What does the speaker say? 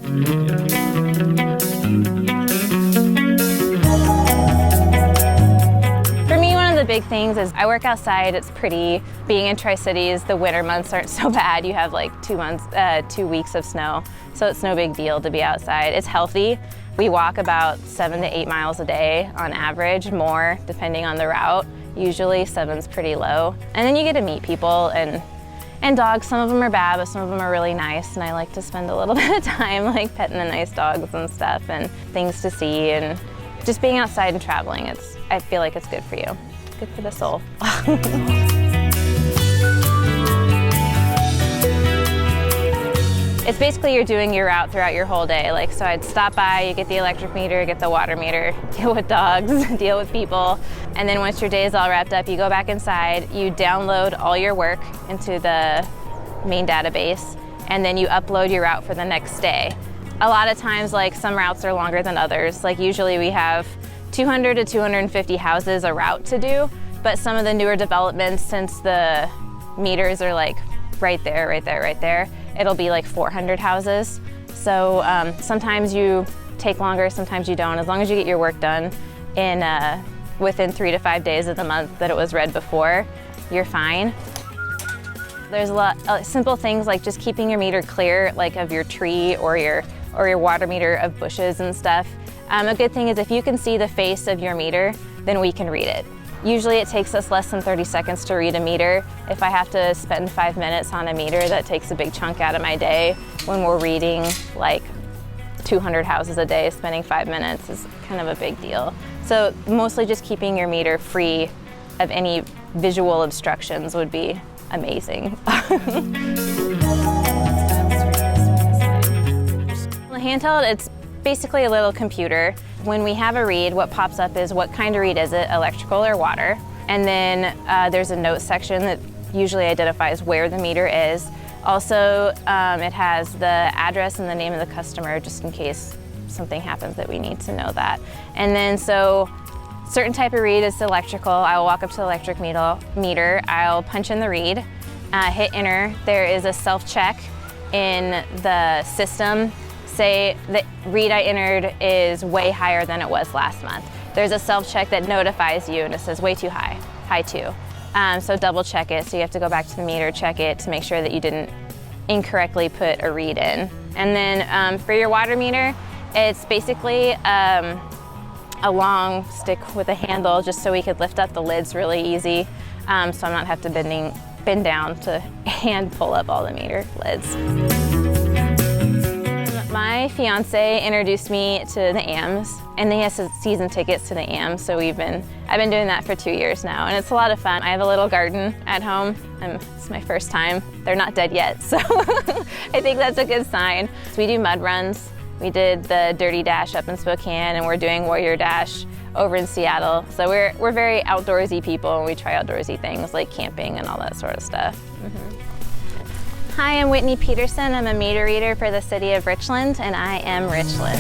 For me, one of the big things is I work outside. It's pretty. Being in Tri-Cities, the winter months aren't so bad. You have like 2 weeks of snow, so it's no big deal to be outside. It's healthy. We walk about 7 to 8 miles a day on average, more depending on the route. Usually 7's pretty low. And then you get to meet people and dogs. Some of them are bad, but some of them are really nice, and I like to spend a little bit of time like petting the nice dogs and stuff, and things to see, and just being outside and traveling. I feel like it's good for you. Good for the soul. It's basically you're doing your route throughout your whole day. Like, so I'd stop by, you get the electric meter, get the water meter, deal with dogs, deal with people. And then once your day is all wrapped up, you go back inside, you download all your work into the main database, and then you upload your route for the next day. A lot of times, like, some routes are longer than others. Like, usually we have 200 to 250 houses a route to do, but some of the newer developments, since the meters are like right there, right there, right there, it'll be like 400 houses. So sometimes you take longer, sometimes you don't. As long as you get your work done in within 3 to 5 days of the month that it was read before, you're fine. There's a lot of simple things like just keeping your meter clear, like of your tree or your water meter of bushes and stuff. A good thing is if you can see the face of your meter, then we can read it. Usually it takes us less than 30 seconds to read a meter. If I have to spend 5 minutes on a meter, that takes a big chunk out of my day. When we're reading like 200 houses a day, spending 5 minutes is kind of a big deal. So mostly just keeping your meter free of any visual obstructions would be amazing. The handheld, it's basically a little computer. When we have a read, what pops up is what kind of read is it, electrical or water? And then there's a note section that usually identifies where the meter is. Also, it has the address and the name of the customer, just in case something happens that we need to know that. And then so certain type of read is electrical. I will walk up to the electric meter, I'll punch in the read, hit enter. There is a self-check in the system. Say the read I entered is way higher than it was last month. There's a self-check that notifies you and it says way too high, high too. So double check it. So you have to go back to the meter, check it to make sure that you didn't incorrectly put a read in. And then for your water meter, it's basically a long stick with a handle just so we could lift up the lids really easy. So I'm not have to bend down to hand pull up all the meter lids. My fiance introduced me to the AMs, and he has season tickets to the AMs, so I've been doing that for 2 years now, and it's a lot of fun. I have a little garden at home, and it's my first time. They're not dead yet, so I think that's a good sign. So we do mud runs. We did the Dirty Dash up in Spokane, and we're doing Warrior Dash over in Seattle. So we're very outdoorsy people, and we try outdoorsy things like camping and all that sort of stuff. Mm-hmm. Hi, I'm Whitney Petersen. I'm a meter reader for the City of Richland, and I am Richland.